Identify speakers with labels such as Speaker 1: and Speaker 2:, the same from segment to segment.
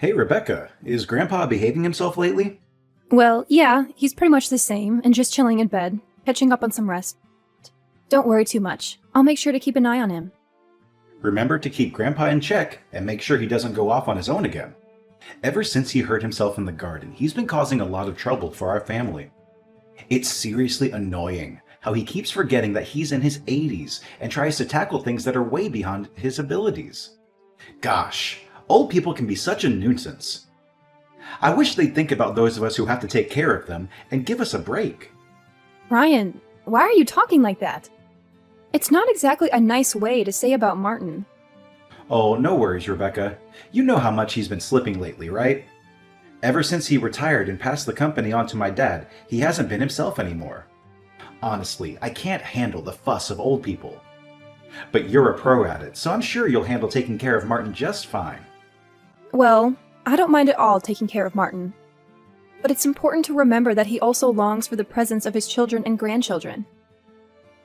Speaker 1: Hey, Rebecca, is Grandpa behaving himself lately?
Speaker 2: Well, yeah, he's pretty much the same and just chilling in bed, catching up on some rest. Don't worry too much. I'll make sure to keep an eye on him.
Speaker 1: Remember to keep Grandpa in check and make sure he doesn't go off on his own again. Ever since he hurt himself in the garden, he's been causing a lot of trouble for our family. It's seriously annoying how he keeps forgetting that he's in his 80s and tries to tackle things that are way beyond his abilities. Gosh, old people can be such a nuisance. I wish they'd think about those of us who have to take care of them and give us a break.
Speaker 2: Ryan, why are you talking like that? It's not exactly a nice way to say about Martin.
Speaker 1: Oh, no worries, Rebecca. You know how much he's been slipping lately, right? Ever since he retired and passed the company on to my dad, he hasn't been himself anymore. Honestly, I can't handle the fuss of old people. But you're a pro at it, so I'm sure you'll handle taking care of Martin just fine.
Speaker 2: Well, I don't mind at all taking care of Martin. But it's important to remember that he also longs for the presence of his children and grandchildren.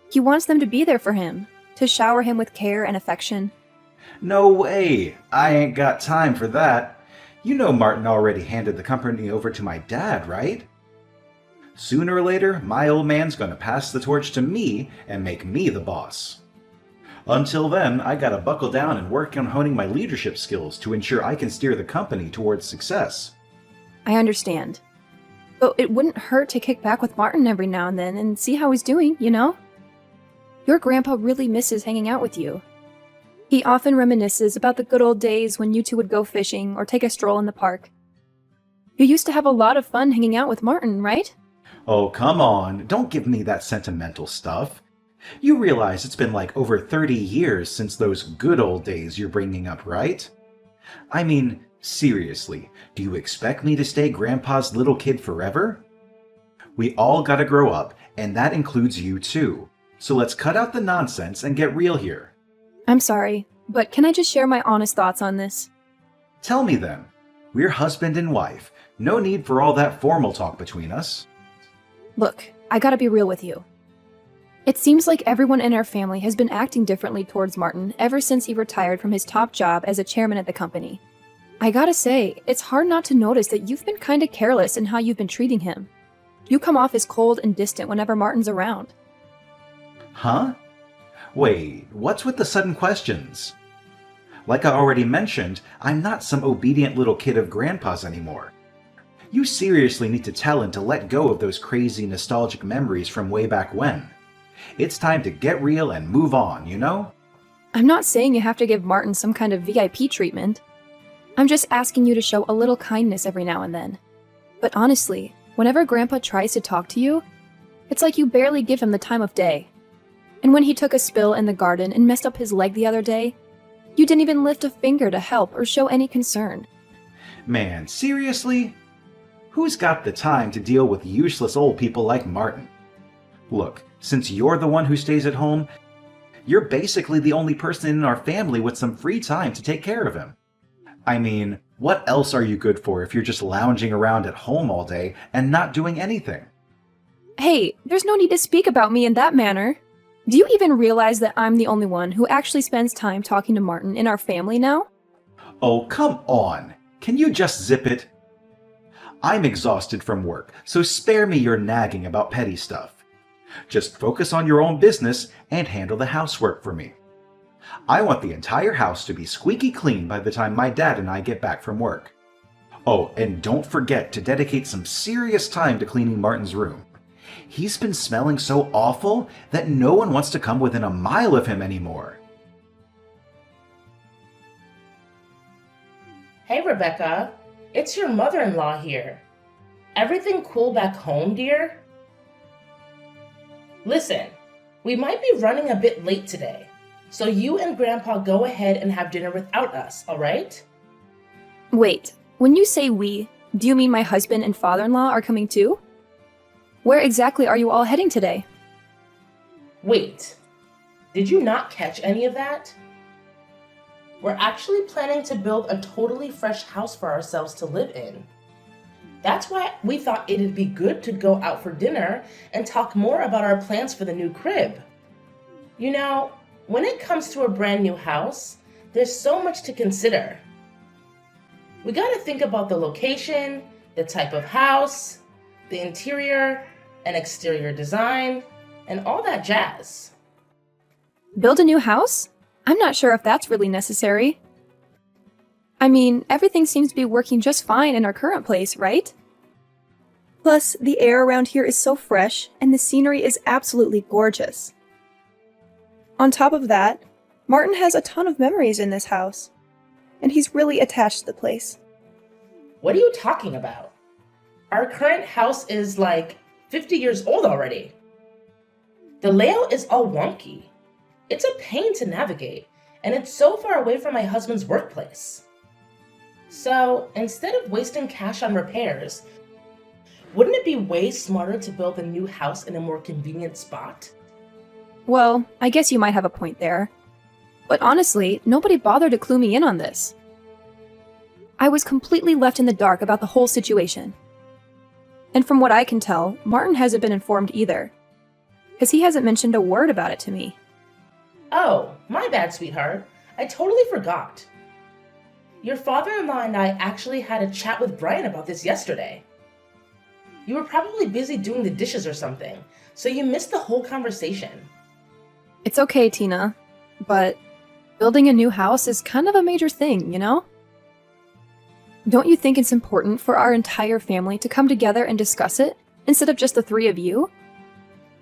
Speaker 2: He wants them to be there for him, to shower him with care and affection.
Speaker 1: No way! I ain't got time for that. You know Martin already handed the company over to my dad, right? Sooner or later, my old man's gonna pass the torch to me and make me the boss. Until then, I gotta buckle down and work on honing my leadership skills to ensure I can steer the company towards success.
Speaker 2: I understand. But it wouldn't hurt to kick back with Martin every now and then and see how he's doing, you know? Your grandpa really misses hanging out with you. He often reminisces about the good old days when you two would go fishing or take a stroll in the park. You used to have a lot of fun hanging out with Martin, right?
Speaker 1: Oh, come on, don't give me that sentimental stuff. You realize it's been like over 30 years since those good old days you're bringing up, right? I mean, seriously, do you expect me to stay Grandpa's little kid forever? We all gotta grow up, and that includes you too. So let's cut out the nonsense and get real here.
Speaker 2: I'm sorry, but can I just share my honest thoughts on this?
Speaker 1: Tell me then. We're husband and wife. No need for all that formal talk between us.
Speaker 2: Look, I gotta be real with you. It seems like everyone in our family has been acting differently towards Martin ever since he retired from his top job as a chairman at the company. I gotta say, it's hard not to notice that you've been kinda careless in how you've been treating him. You come off as cold and distant whenever Martin's around.
Speaker 1: Huh? Wait, what's with the sudden questions? Like I already mentioned, I'm not some obedient little kid of Grandpa's anymore. You seriously need to tell him to let go of those crazy nostalgic memories from way back when. It's time to get real and move on, you know?
Speaker 2: I'm not saying you have to give Martin some kind of VIP treatment. I'm just asking you to show a little kindness every now and then. But honestly, whenever Grandpa tries to talk to you, it's like you barely give him the time of day. And when he took a spill in the garden and messed up his leg the other day, you didn't even lift a finger to help or show any concern.
Speaker 1: Man, seriously? Who's got the time to deal with useless old people like Martin? Look, since you're the one who stays at home, you're basically the only person in our family with some free time to take care of him. I mean, what else are you good for if you're just lounging around at home all day and not doing anything?
Speaker 2: Hey, there's no need to speak about me in that manner. Do you even realize that I'm the only one who actually spends time talking to Martin in our family now?
Speaker 1: Oh, come on. Can you just zip it? I'm exhausted from work, so spare me your nagging about petty stuff. Just focus on your own business and handle the housework for me. I want the entire house to be squeaky clean by the time my dad and I get back from work. Oh, and don't forget to dedicate some serious time to cleaning Martin's room. He's been smelling so awful that no one wants to come within a mile of him anymore.
Speaker 3: Hey, Rebecca. It's your mother-in-law here. Everything cool back home, dear? Listen, we might be running a bit late today, so you and Grandpa go ahead and have dinner without us, all right?
Speaker 2: Wait, when you say we, do you mean my husband and father-in-law are coming too? Where exactly are you all heading today?
Speaker 3: Wait, did you not catch any of that? We're actually planning to build a totally fresh house for ourselves to live in. That's why we thought it'd be good to go out for dinner and talk more about our plans for the new crib. You know, when it comes to a brand new house, there's so much to consider. We gotta think about the location, the type of house, the interior and exterior design, and all that jazz.
Speaker 2: Build a new house? I'm not sure if that's really necessary. I mean, everything seems to be working just fine in our current place, right? Plus, the air around here is so fresh, and the scenery is absolutely gorgeous. On top of that, Martin has a ton of memories in this house, and he's really attached to the place.
Speaker 3: What are you talking about? Our current house is like 50 years old already. The layout is all wonky. It's a pain to navigate, and it's so far away from my husband's workplace. So, instead of wasting cash on repairs, wouldn't it be way smarter to build a new house in a more convenient spot?
Speaker 2: Well, I guess you might have a point there. But honestly, nobody bothered to clue me in on this. I was completely left in the dark about the whole situation. And from what I can tell, Martin hasn't been informed either, because he hasn't mentioned a word about it to me.
Speaker 3: Oh, my bad, sweetheart. I totally forgot. Your father-in-law and I actually had a chat with Brian about this yesterday. You were probably busy doing the dishes or something, so you missed the whole conversation.
Speaker 2: It's okay, Tina, but building a new house is kind of a major thing, you know? Don't you think it's important for our entire family to come together and discuss it, instead of just the three of you?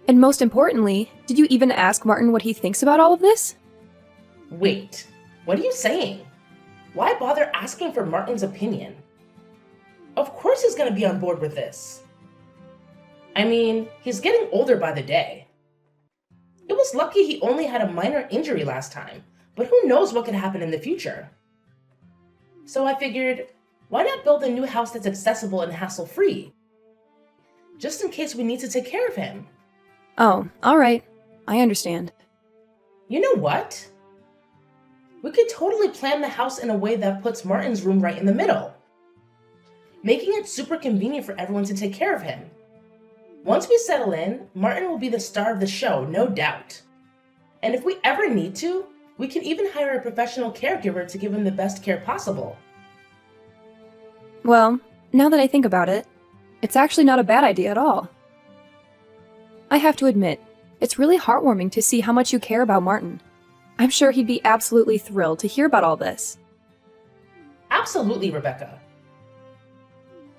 Speaker 2: And most importantly, did you even ask Martin what he thinks about all of this?
Speaker 3: Wait, what are you saying? Why bother asking for Martin's opinion? Of course he's gonna be on board with this. I mean, he's getting older by the day. It was lucky he only had a minor injury last time, but who knows what could happen in the future. So I figured, why not build a new house that's accessible and hassle-free? Just in case we need to take care of him.
Speaker 2: Oh, alright. I understand.
Speaker 3: You know what? We could totally plan the house in a way that puts Martin's room right in the middle, making it super convenient for everyone to take care of him. Once we settle in, Martin will be the star of the show, no doubt. And if we ever need to, we can even hire a professional caregiver to give him the best care possible.
Speaker 2: Well, now that I think about it, it's actually not a bad idea at all. I have to admit, it's really heartwarming to see how much you care about Martin. I'm sure he'd be absolutely thrilled to hear about all this.
Speaker 3: Absolutely, Rebecca.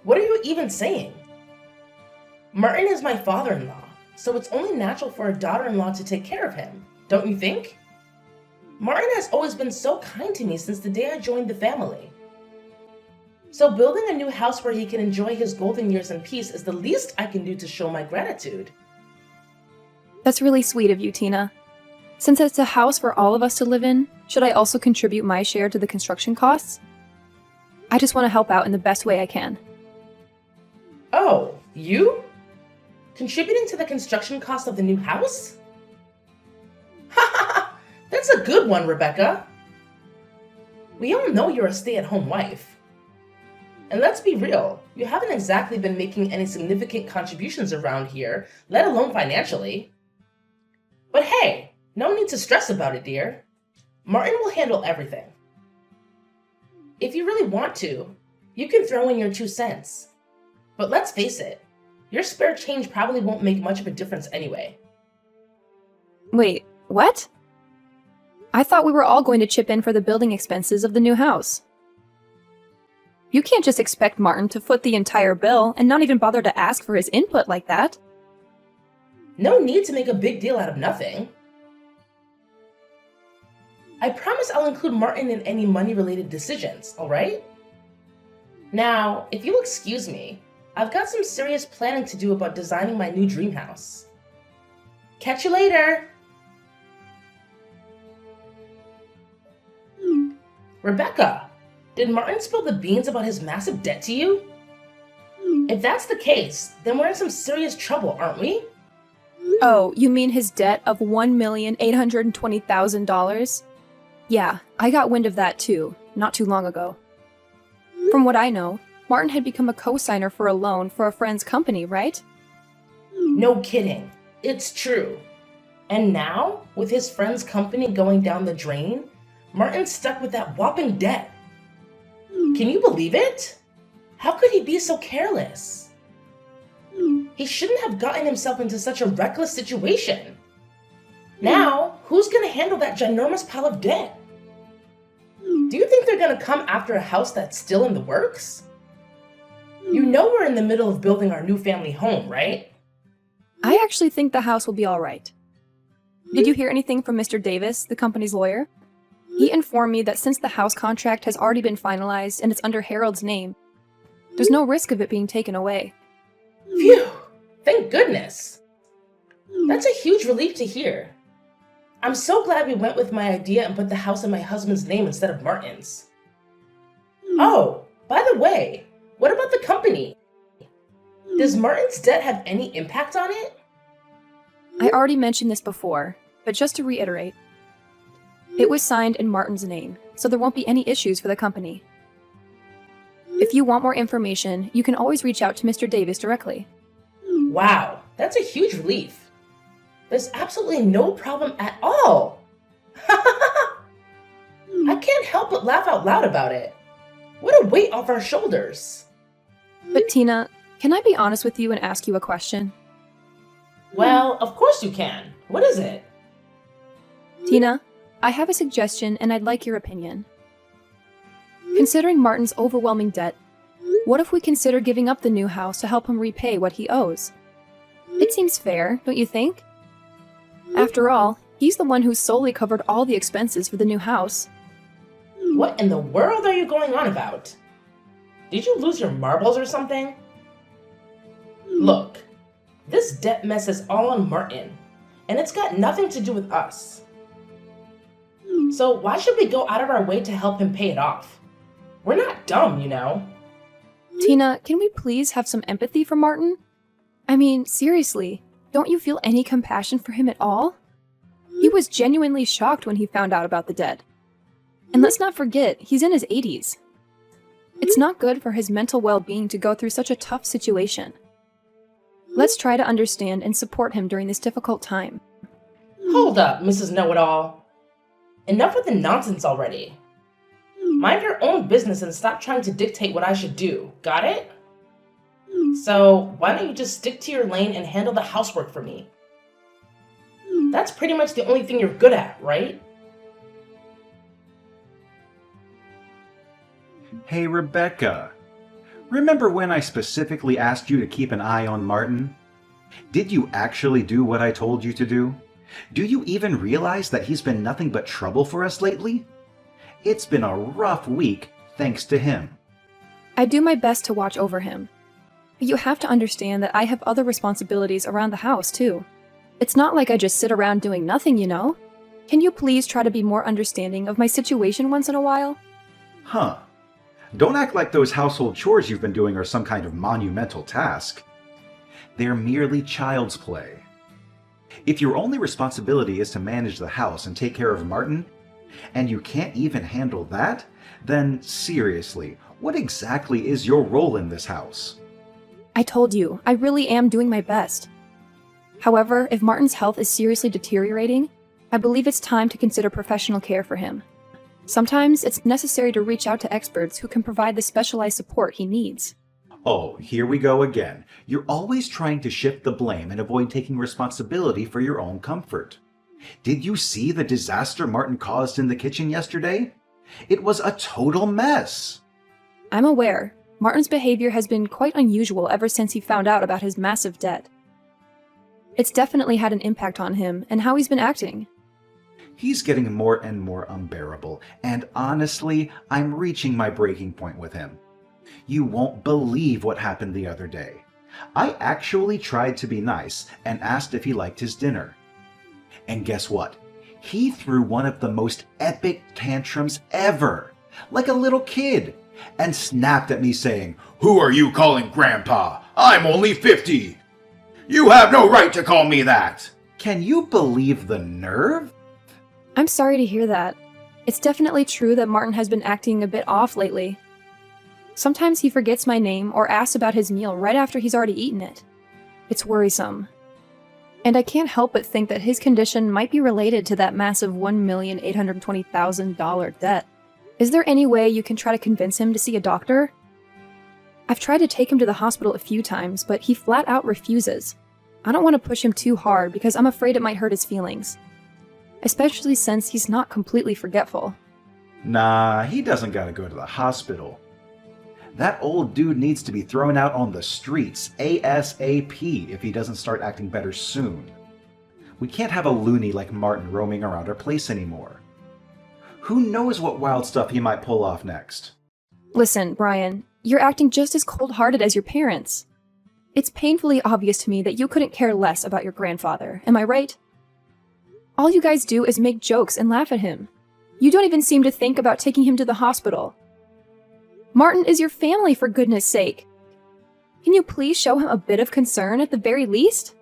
Speaker 3: What are you even saying? Martin is my father-in-law, so it's only natural for a daughter-in-law to take care of him, don't you think? Martin has always been so kind to me since the day I joined the family. So building a new house where he can enjoy his golden years in peace is the least I can do to show my gratitude.
Speaker 2: That's really sweet of you, Tina. Since it's a house for all of us to live in, should I also contribute my share to the construction costs? I just want to help out in the best way I can.
Speaker 3: Oh, you? Contributing to the construction cost of the new house? Ha ha ha! That's a good one, Rebecca. We all know you're a stay-at-home wife. And let's be real, you haven't exactly been making any significant contributions around here, let alone financially. But hey, no need to stress about it, dear. Martin will handle everything. If you really want to, you can throw in your 2 cents. But let's face it, your spare change probably won't make much of a difference anyway.
Speaker 2: Wait, what? I thought we were all going to chip in for the building expenses of the new house. You can't just expect Martin to foot the entire bill and not even bother to ask for his input like that.
Speaker 3: No need to make a big deal out of nothing. I promise I'll include Martin in any money-related decisions, alright? Now, if you'll excuse me, I've got some serious planning to do about designing my new dream house. Catch you later! Rebecca, did Martin spill the beans about his massive debt to you? If that's the case, then we're in some serious trouble, aren't we?
Speaker 2: Oh, you mean his debt of $1,820,000? Yeah, I got wind of that too, not too long ago. From what I know, Martin had become a co-signer for a loan for a friend's company, right?
Speaker 3: No kidding. It's true. And now, with his friend's company going down the drain, Martin's stuck with that whopping debt. Can you believe it? How could he be so careless? He shouldn't have gotten himself into such a reckless situation. Now, who's gonna handle that ginormous pile of debt? Do you think they're gonna come after a house that's still in the works? You know we're in the middle of building our new family home, right?
Speaker 2: I actually think the house will be all right. Did you hear anything from Mr. Davis, the company's lawyer? He informed me that since the house contract has already been finalized and it's under Harold's name, there's no risk of it being taken away.
Speaker 3: Phew! Thank goodness! That's a huge relief to hear. I'm so glad we went with my idea and put the house in my husband's name instead of Martin's. Oh, by the way, what about the company? Does Martin's debt have any impact on it?
Speaker 2: I already mentioned this before, but just to reiterate, it was signed in Martin's name, so there won't be any issues for the company. If you want more information, you can always reach out to Mr. Davis directly.
Speaker 3: Wow, that's a huge relief. There's absolutely no problem at all. I can't help but laugh out loud about it. What a weight off our shoulders.
Speaker 2: But Tina, can I be honest with you and ask you a question?
Speaker 3: Well, of course you can. What is it?
Speaker 2: Tina, I have a suggestion and I'd like your opinion. Considering Martin's overwhelming debt, what if we consider giving up the new house to help him repay what he owes? It seems fair, don't you think? After all, he's the one who's solely covered all the expenses for the new house.
Speaker 3: What in the world are you going on about? Did you lose your marbles or something? Look, this debt mess is all on Martin, and it's got nothing to do with us. So why should we go out of our way to help him pay it off? We're not dumb, you know.
Speaker 2: Tina, can we please have some empathy for Martin? I mean, seriously, don't you feel any compassion for him at all? He was genuinely shocked when he found out about the debt. And let's not forget, he's in his 80s. It's not good for his mental well-being to go through such a tough situation. Let's try to understand and support him during this difficult time.
Speaker 3: Hold up, Mrs. Know-It-All. Enough with the nonsense already. Mind your own business and stop trying to dictate what I should do. Got it? So, why don't you just stick to your lane and handle the housework for me? That's pretty much the only thing you're good at, right?
Speaker 1: Hey, Rebecca. Remember when I specifically asked you to keep an eye on Martin? Did you actually do what I told you to do? Do you even realize that he's been nothing but trouble for us lately? It's been a rough week thanks to him.
Speaker 2: I do my best to watch over him. But you have to understand that I have other responsibilities around the house, too. It's not like I just sit around doing nothing, you know? Can you please try to be more understanding of my situation once in a while?
Speaker 1: Huh. Don't act like those household chores you've been doing are some kind of monumental task. They're merely child's play. If your only responsibility is to manage the house and take care of Martin, and you can't even handle that, then seriously, what exactly is your role in this house?
Speaker 2: I told you, I really am doing my best. However, if Martin's health is seriously deteriorating, I believe it's time to consider professional care for him. Sometimes it's necessary to reach out to experts who can provide the specialized support he needs.
Speaker 1: Oh, here we go again. You're always trying to shift the blame and avoid taking responsibility for your own comfort. Did you see the disaster Martin caused in the kitchen yesterday? It was a total mess.
Speaker 2: I'm aware. Martin's behavior has been quite unusual ever since he found out about his massive debt. It's definitely had an impact on him and how he's been acting.
Speaker 1: He's getting more and more unbearable, and honestly, I'm reaching my breaking point with him. You won't believe what happened the other day. I actually tried to be nice and asked if he liked his dinner. And guess what? He threw one of the most epic tantrums ever, like a little kid, and snapped at me saying, "Who are you calling Grandpa? I'm only 50. You have no right to call me that." Can you believe the nerve?
Speaker 2: I'm sorry to hear that. It's definitely true that Martin has been acting a bit off lately. Sometimes he forgets my name or asks about his meal right after he's already eaten it. It's worrisome. And I can't help but think that his condition might be related to that massive $1,820,000 debt. Is there any way you can try to convince him to see a doctor? I've tried to take him to the hospital a few times, but he flat out refuses. I don't want to push him too hard because I'm afraid it might hurt his feelings. Especially since he's not completely forgetful.
Speaker 1: Nah, he doesn't gotta go to the hospital. That old dude needs to be thrown out on the streets ASAP if he doesn't start acting better soon. We can't have a loony like Martin roaming around our place anymore. Who knows what wild stuff he might pull off next?
Speaker 2: Listen, Brian, you're acting just as cold-hearted as your parents. It's painfully obvious to me that you couldn't care less about your grandfather, am I right? All you guys do is make jokes and laugh at him. You don't even seem to think about taking him to the hospital. Martin is your family, for goodness sake. Can you please show him a bit of concern at the very least?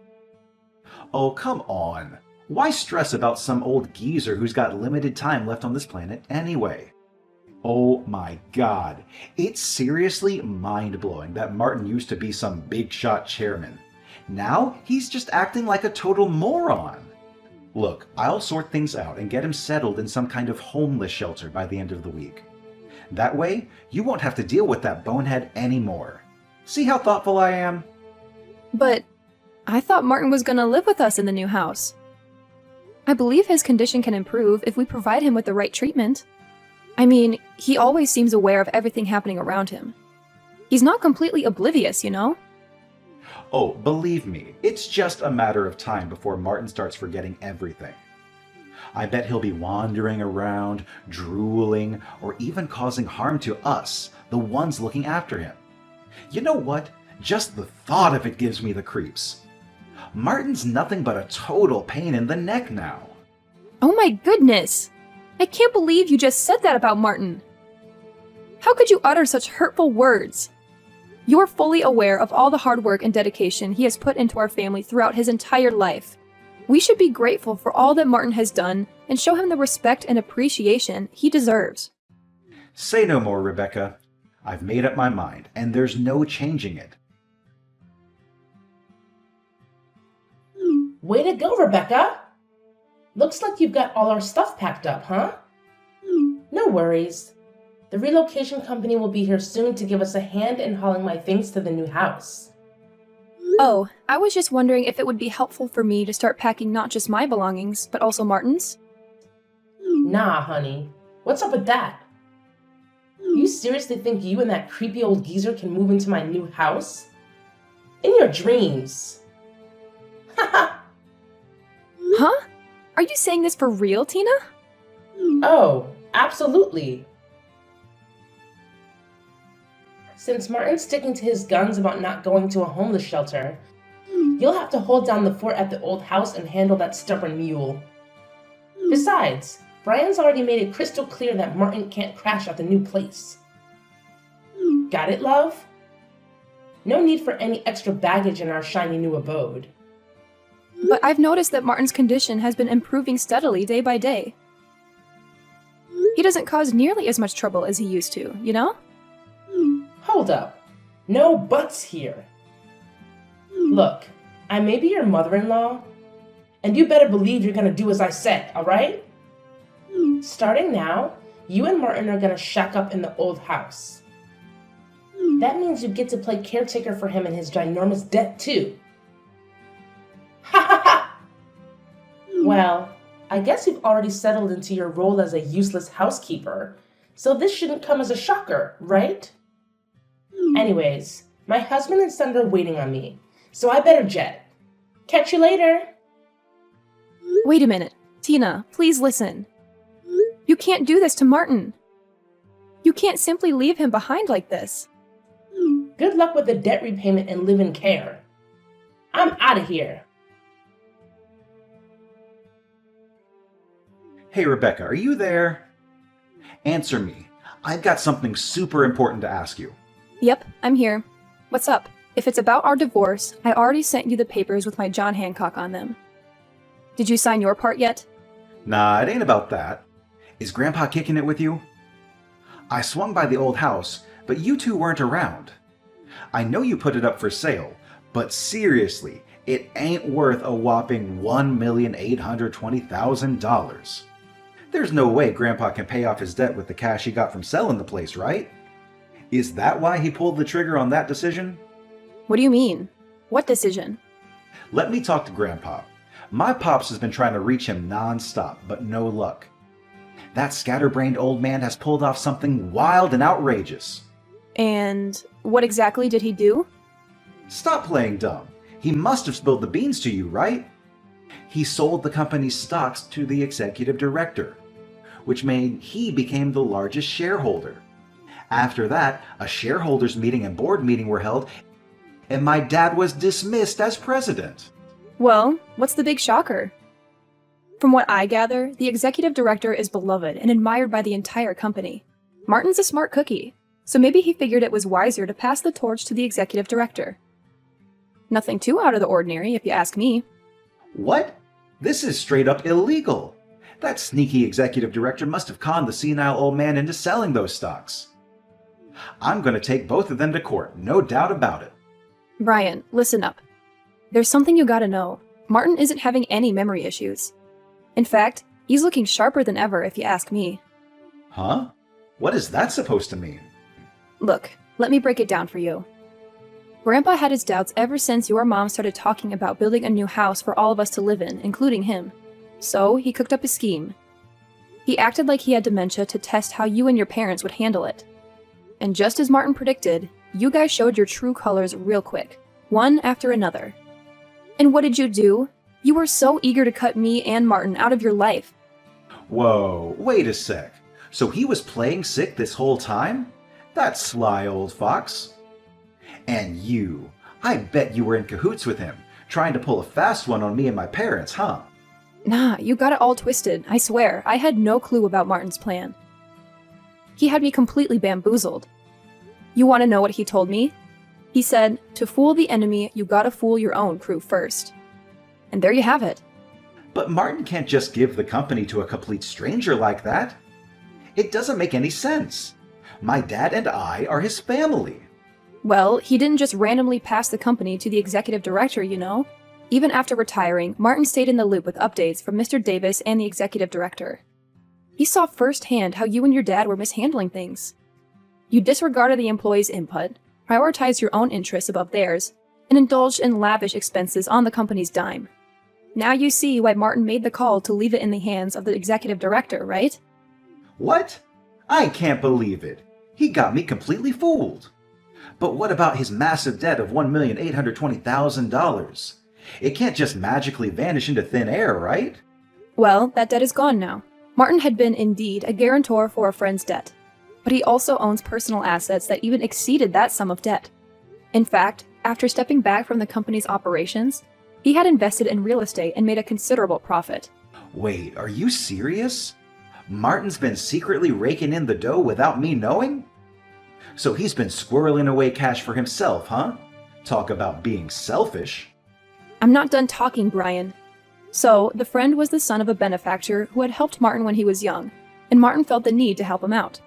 Speaker 1: Oh, come on. Why stress about some old geezer who's got limited time left on this planet anyway? Oh my god. It's seriously mind-blowing that Martin used to be some big-shot chairman. Now he's just acting like a total moron. Look, I'll sort things out and get him settled in some kind of homeless shelter by the end of the week. That way, you won't have to deal with that bonehead anymore. See how thoughtful I am?
Speaker 2: But I thought Martin was gonna live with us in the new house. I believe his condition can improve if we provide him with the right treatment. I mean, he always seems aware of everything happening around him. He's not completely oblivious, you know?
Speaker 1: Oh, believe me, it's just a matter of time before Martin starts forgetting everything. I bet he'll be wandering around, drooling, or even causing harm to us, the ones looking after him. You know what? Just the thought of it gives me the creeps. Martin's nothing but a total pain in the neck now.
Speaker 2: Oh my goodness! I can't believe you just said that about Martin! How could you utter such hurtful words? You're fully aware of all the hard work and dedication he has put into our family throughout his entire life. We should be grateful for all that Martin has done and show him the respect and appreciation he deserves.
Speaker 1: Say no more, Rebecca. I've made up my mind, and there's no changing it.
Speaker 3: Way to go, Rebecca! Looks like you've got all our stuff packed up, huh? No worries. The relocation company will be here soon to give us a hand in hauling my things to the new house.
Speaker 2: Oh, I was just wondering if it would be helpful for me to start packing not just my belongings, but also Martin's?
Speaker 3: Nah, honey. What's up with that? You seriously think you and that creepy old geezer can move into my new house? In your dreams. Haha.
Speaker 2: Huh? Are you saying this for real, Tina?
Speaker 3: Oh, absolutely. Since Martin's sticking to his guns about not going to a homeless shelter, you'll have to hold down the fort at the old house and handle that stubborn mule. Besides, Brian's already made it crystal clear that Martin can't crash at the new place. Got it, love? No need for any extra baggage in our shiny new abode.
Speaker 2: But I've noticed that Martin's condition has been improving steadily day by day. He doesn't cause nearly as much trouble as he used to, you know?
Speaker 3: Hold up. No buts here. Look, I may be your mother-in-law, and you better believe you're gonna do as I said, alright? Starting now, you and Martin are gonna shack up in the old house. That means you get to play caretaker for him and his ginormous debt, too. Ha ha ha! Well, I guess you've already settled into your role as a useless housekeeper, so this shouldn't come as a shocker, right? Anyways, my husband and son are waiting on me, so I better jet. Catch you later!
Speaker 2: Wait a minute. Tina, please listen. You can't do this to Martin. You can't simply leave him behind like this.
Speaker 3: Good luck with the debt repayment and live in care. I'm out of here.
Speaker 1: Hey, Rebecca, are you there? Answer me. I've got something super important to ask you.
Speaker 2: Yep, I'm here. What's up? If it's about our divorce, I already sent you the papers with my John Hancock on them. Did you sign your part yet?
Speaker 1: Nah, it ain't about that. Is Grandpa kicking it with you? I swung by the old house, but you two weren't around. I know you put it up for sale, but seriously, it ain't worth a whopping $1,820,000. There's no way Grandpa can pay off his debt with the cash he got from selling the place, right? Is that why he pulled the trigger on that decision?
Speaker 2: What do you mean? What decision?
Speaker 1: Let me talk to Grandpa. My pops has been trying to reach him non-stop, but no luck. That scatterbrained old man has pulled off something wild and outrageous.
Speaker 2: And what exactly did he do?
Speaker 1: Stop playing dumb. He must have spilled the beans to you, right? He sold the company's stocks to the executive director, which made he became the largest shareholder. After that, a shareholders meeting and board meeting were held, and my dad was dismissed as president.
Speaker 2: Well, what's the big shocker? From what I gather, the executive director is beloved and admired by the entire company. Martin's a smart cookie, so maybe he figured it was wiser to pass the torch to the executive director. Nothing too out of the ordinary, if you ask me.
Speaker 1: What? This is straight up illegal. That sneaky executive director must have conned the senile old man into selling those stocks. I'm going to take both of them to court, no doubt about it.
Speaker 2: Brian, listen up. There's something you gotta know. Martin isn't having any memory issues. In fact, he's looking sharper than ever, if you ask me.
Speaker 1: Huh? What is that supposed to mean?
Speaker 2: Look, let me break it down for you. Grandpa had his doubts ever since your mom started talking about building a new house for all of us to live in, including him. So, he cooked up a scheme. He acted like he had dementia to test how you and your parents would handle it. And just as Martin predicted, you guys showed your true colors real quick, one after another. And what did you do? You were so eager to cut me and Martin out of your life.
Speaker 1: Whoa, wait a sec. So he was playing sick this whole time? That sly old fox. And you, I bet you were in cahoots with him, trying to pull a fast one on me and my parents, huh?
Speaker 2: Nah, you got it all twisted, I swear. I had no clue about Martin's plan. He had me completely bamboozled. You want to know what he told me? He said, to fool the enemy, you gotta fool your own crew first. And there you have it.
Speaker 1: But Martin can't just give the company to a complete stranger like that. It doesn't make any sense. My dad and I are his family.
Speaker 2: Well, he didn't just randomly pass the company to the executive director, you know. Even after retiring, Martin stayed in the loop with updates from Mr. Davis and the executive director. He saw firsthand how you and your dad were mishandling things. You disregarded the employees' input, prioritized your own interests above theirs, and indulged in lavish expenses on the company's dime. Now you see why Martin made the call to leave it in the hands of the executive director, right?
Speaker 1: What? I can't believe it. He got me completely fooled. But what about his massive debt of $1,820,000? It can't just magically vanish into thin air, right?
Speaker 2: Well, that debt is gone now. Martin had been indeed a guarantor for a friend's debt, but he also owns personal assets that even exceeded that sum of debt. In fact, after stepping back from the company's operations, he had invested in real estate and made a considerable profit.
Speaker 1: Wait, are you serious? Martin's been secretly raking in the dough without me knowing? So he's been squirreling away cash for himself, huh? Talk about being selfish.
Speaker 2: I'm not done talking, Brian. So, the friend was the son of a benefactor who had helped Martin when he was young, and Martin felt the need to help him out.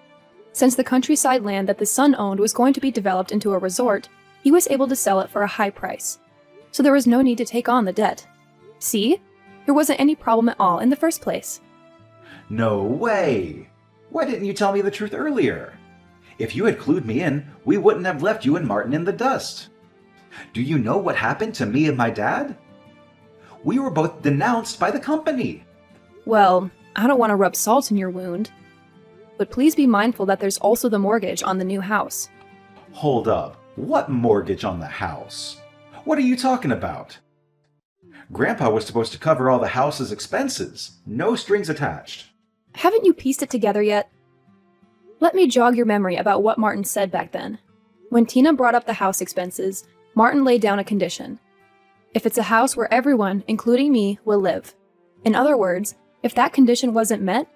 Speaker 2: Since the countryside land that the son owned was going to be developed into a resort, he was able to sell it for a high price. So there was no need to take on the debt. See? There wasn't any problem at all in the first place.
Speaker 1: No way! Why didn't you tell me the truth earlier? If you had clued me in, we wouldn't have left you and Martin in the dust. Do you know what happened to me and my dad? We were both denounced by the company.
Speaker 2: Well, I don't want to rub salt in your wound. But please be mindful that there's also the mortgage on the new house.
Speaker 1: Hold up. What mortgage on the house? What are you talking about? Grandpa was supposed to cover all the house's expenses. No strings attached.
Speaker 2: Haven't you pieced it together yet? Let me jog your memory about what Martin said back then. When Tina brought up the house expenses, Martin laid down a condition. If it's a house where everyone, including me, will live. In other words, if that condition wasn't met,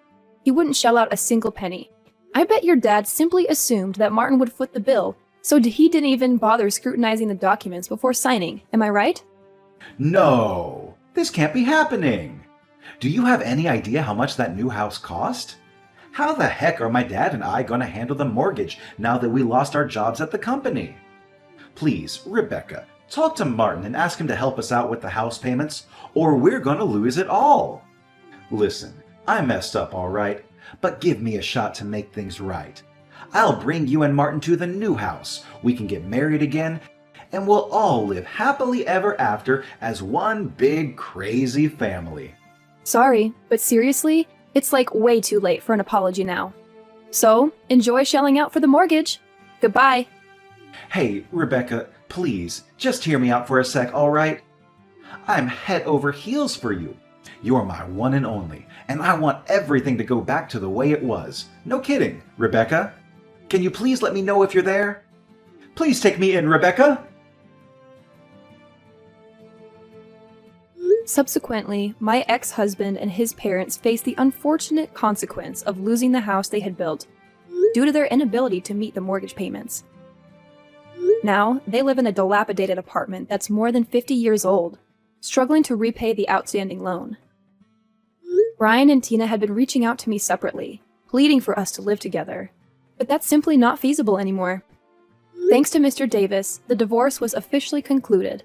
Speaker 2: he wouldn't shell out a single penny. I bet your dad simply assumed that Martin would foot the bill, so he didn't even bother scrutinizing the documents before signing. Am I right?
Speaker 1: No, this can't be happening. Do you have any idea how much that new house cost? How the heck are my dad and I going to handle the mortgage now that we lost our jobs at the company? Please, Rebecca, talk to Martin and ask him to help us out with the house payments, or we're going to lose it all. Listen, I messed up, all right, but give me a shot to make things right. I'll bring you and Martin to the new house. We can get married again, and we'll all live happily ever after as one big crazy family.
Speaker 2: Sorry, but seriously, it's like way too late for an apology now. So, enjoy shelling out for the mortgage. Goodbye.
Speaker 1: Hey, Rebecca, please, just hear me out for a sec, all right? I'm head over heels for you. You're my one and only, and I want everything to go back to the way it was. No kidding, Rebecca. Can you please let me know if you're there? Please take me in, Rebecca.
Speaker 2: Subsequently, my ex-husband and his parents faced the unfortunate consequence of losing the house they had built due to their inability to meet the mortgage payments. Now, they live in a dilapidated apartment that's more than 50 years old, struggling to repay the outstanding loan. Brian and Tina had been reaching out to me separately, pleading for us to live together, but that's simply not feasible anymore. Thanks to Mr. Davis, the divorce was officially concluded,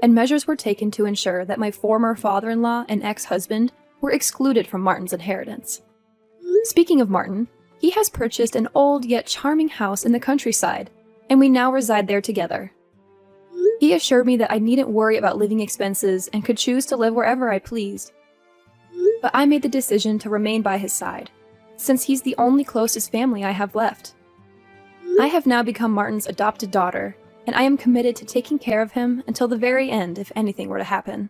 Speaker 2: and measures were taken to ensure that my former father-in-law and ex-husband were excluded from Martin's inheritance. Speaking of Martin, he has purchased an old yet charming house in the countryside, and we now reside there together. He assured me that I needn't worry about living expenses and could choose to live wherever I pleased. But I made the decision to remain by his side, since he's the only closest family I have left. I have now become Martin's adopted daughter, and I am committed to taking care of him until the very end if anything were to happen.